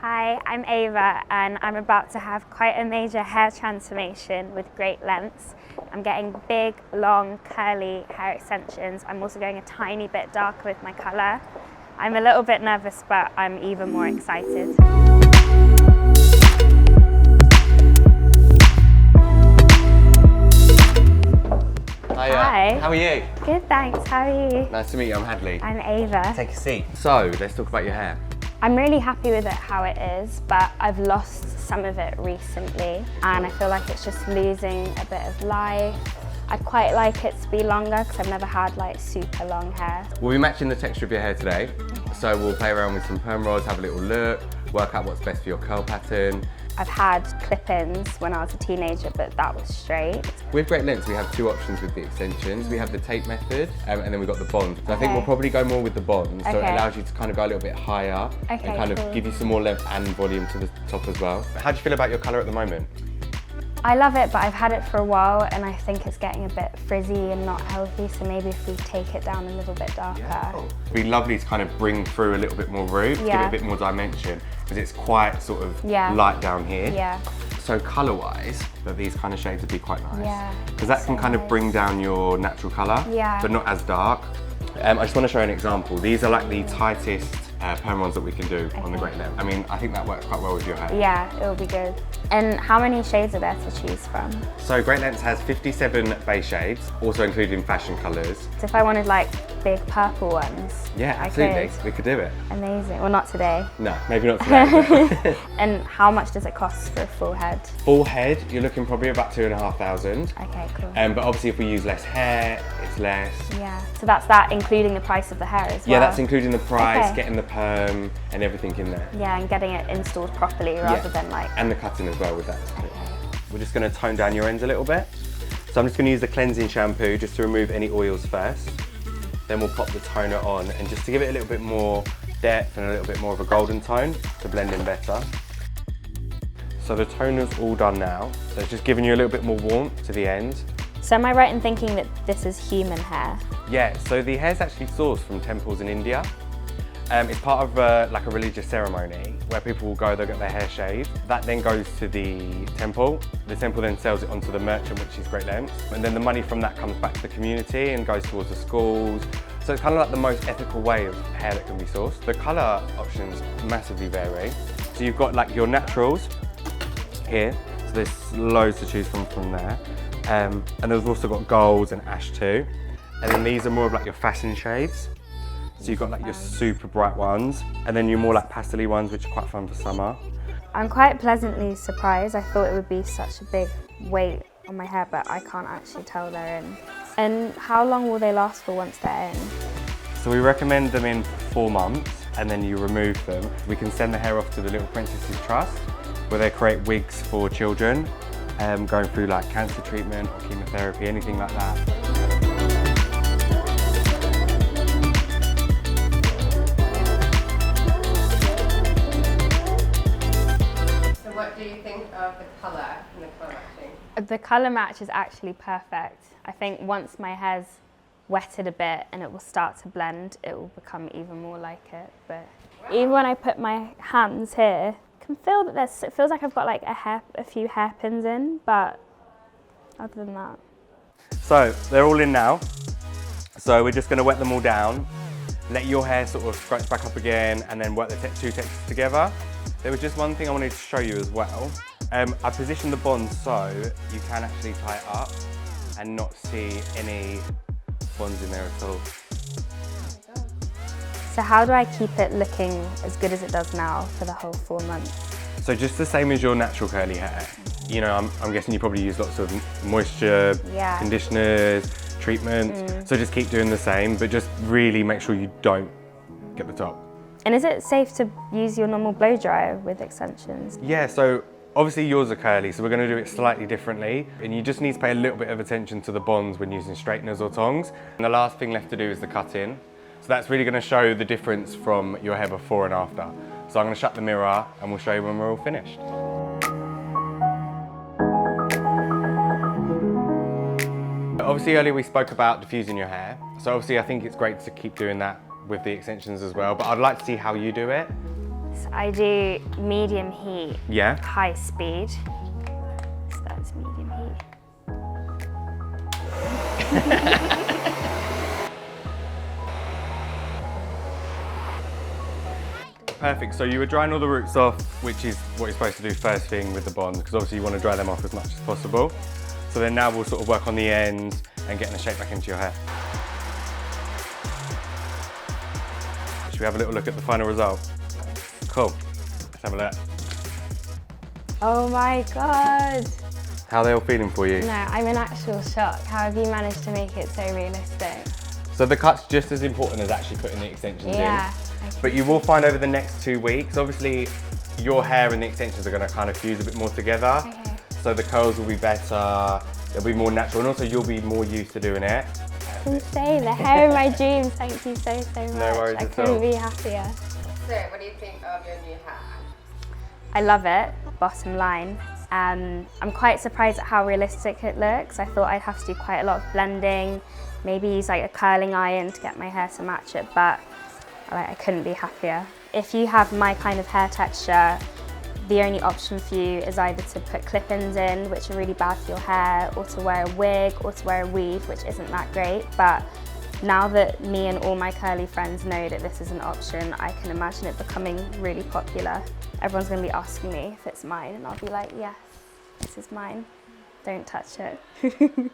Hi, I'm Ava and I'm about to have quite a major hair transformation with great lengths. I'm getting big, long, curly hair extensions. I'm also going a tiny bit darker with my colour. I'm a little bit nervous, but I'm even more excited. Hi. How are you? Good, thanks. How are you? Nice to meet you. I'm Hadley. I'm Ava. Take a seat. So, let's talk about your hair. I'm really happy with it how it is, but I've lost some of it recently and I feel like it's just losing a bit of life. I'd quite like it to be longer because I've never had like super long hair. We'll be matching the texture of your hair today. So we'll play around with some perm rods, have a little look, work out what's best for your curl pattern. I've had clip-ins when I was a teenager, but that was straight. With great lengths, we have two options with the extensions. We have the tape method, and then we've got the bond. So I think we'll probably go more with the bond, so it allows you to kind of go a little bit higher and kind of give you some more length and volume to the top as well. How do you feel about your colour at the moment? I love it, but I've had it for a while and I think it's getting a bit frizzy and not healthy, so maybe if we take it down a little bit darker. Yeah, cool. It'd be lovely to kind of bring through a little bit more roots, give it a bit more dimension, because it's quite sort of light down here. Yeah. So colour-wise, these kind of shades would be quite nice. Yeah. Because that can kind of bring down your natural colour, but not as dark. I just want to show you an example. These are like the tightest perm ones that we can do on the great length. I mean, I think that works quite well with your hair. Yeah, it will be good. And how many shades are there to choose from? So Great Lengths has 57 base shades, also including fashion colours. So if I wanted like big purple ones, yeah, absolutely, we could do it. Amazing. Well, not today. No, maybe not today. And how much does it cost for a full head? Full head, you're looking probably about 2,500. Okay, cool. But obviously if we use less hair, it's less. Yeah, so that's that including the price of the hair as well? Yeah, that's including the price, getting the perm and everything in there. Yeah, and getting it installed properly rather than like... And the cutting as well with that. We're just going to tone down your ends a little bit. So I'm just going to use the cleansing shampoo just to remove any oils first. Then we'll pop the toner on and just to give it a little bit more depth and a little bit more of a golden tone to blend in better. So the toner's all done now. So it's just giving you a little bit more warmth to the end. So am I right in thinking that this is human hair? Yeah, so the hair's actually sourced from temples in India. It's part of like a religious ceremony where people will go, they'll get their hair shaved. That then goes to the temple. The temple then sells it onto the merchant, which is Great Lengths. And then the money from that comes back to the community and goes towards the schools. So it's kind of like the most ethical way of hair that can be sourced. The colour options massively vary. So you've got like your naturals here. So there's loads to choose from there. And there's also got golds and ash too. And then these are more of like your fashion shades. So you've got like your super bright ones, and then your more like pastel-y ones, which are quite fun for summer. I'm quite pleasantly surprised. I thought it would be such a big weight on my hair, but I can't actually tell they're in. And how long will they last for once they're in? So we recommend them in 4 months, and then you remove them. We can send the hair off to the Little Princesses Trust, where they create wigs for children, going through like cancer treatment or chemotherapy, anything like that. What do you think of the colour and the colour matching? The colour match is actually perfect. I think once my hair's wetted a bit and it will start to blend, it will become even more like it. But even when I put my hands here, I can feel that it feels like I've got like a few hairpins in, but other than that. So they're all in now. So we're just going to wet them all down, let your hair sort of scrunch back up again, and then work the two textures together. There was just one thing I wanted to show you as well. I positioned the bond so you can actually tie it up and not see any bonds in there at all. So how do I keep it looking as good as it does now for the whole 4 months? So just the same as your natural curly hair. You know, I'm guessing you probably use lots of moisture, conditioners, treatments. So just keep doing the same, but just really make sure you don't get the top. And is it safe to use your normal blow dryer with extensions? Yeah, so obviously yours are curly, so we're going to do it slightly differently. And you just need to pay a little bit of attention to the bonds when using straighteners or tongs. And the last thing left to do is the cut-in. So that's really going to show the difference from your hair before and after. So I'm going to shut the mirror and we'll show you when we're all finished. Obviously earlier we spoke about diffusing your hair. So obviously I think it's great to keep doing that with the extensions as well, but I'd like to see how you do it. So I do medium heat, Yeah. high speed. So that's medium heat. Perfect, so you were drying all the roots off, which is what you're supposed to do first thing with the bond, because obviously you want to dry them off as much as possible. So then now we'll sort of work on the ends and getting the shape back into your hair. Should we have a little look at the final result? Cool, let's have a look. Oh my God. How are they all feeling for you? No, I'm in actual shock. How have you managed to make it so realistic? So the cut's just as important as actually putting the extensions Yeah. in. But you will find over the next 2 weeks, obviously your hair and the extensions are going to kind of fuse a bit more together. Okay. So the curls will be better, they'll be more natural, and also you'll be more used to doing it. Insane, the hair of my dreams. Thank you so much. No worries I at couldn't all. be happier. So, what do you think of your new hair? I love it, bottom line. I'm quite surprised at how realistic it looks. I thought I'd have to do quite a lot of blending, maybe use like a curling iron to get my hair to match it, but I couldn't be happier. If you have my kind of hair texture, the only option for you is either to put clip-ins in, which are really bad for your hair, or to wear a wig, or to wear a weave, which isn't that great. But now that me and all my curly friends know that this is an option, I can imagine it becoming really popular. Everyone's going to be asking me if it's mine, and I'll be like, yes, this is mine. Don't touch it.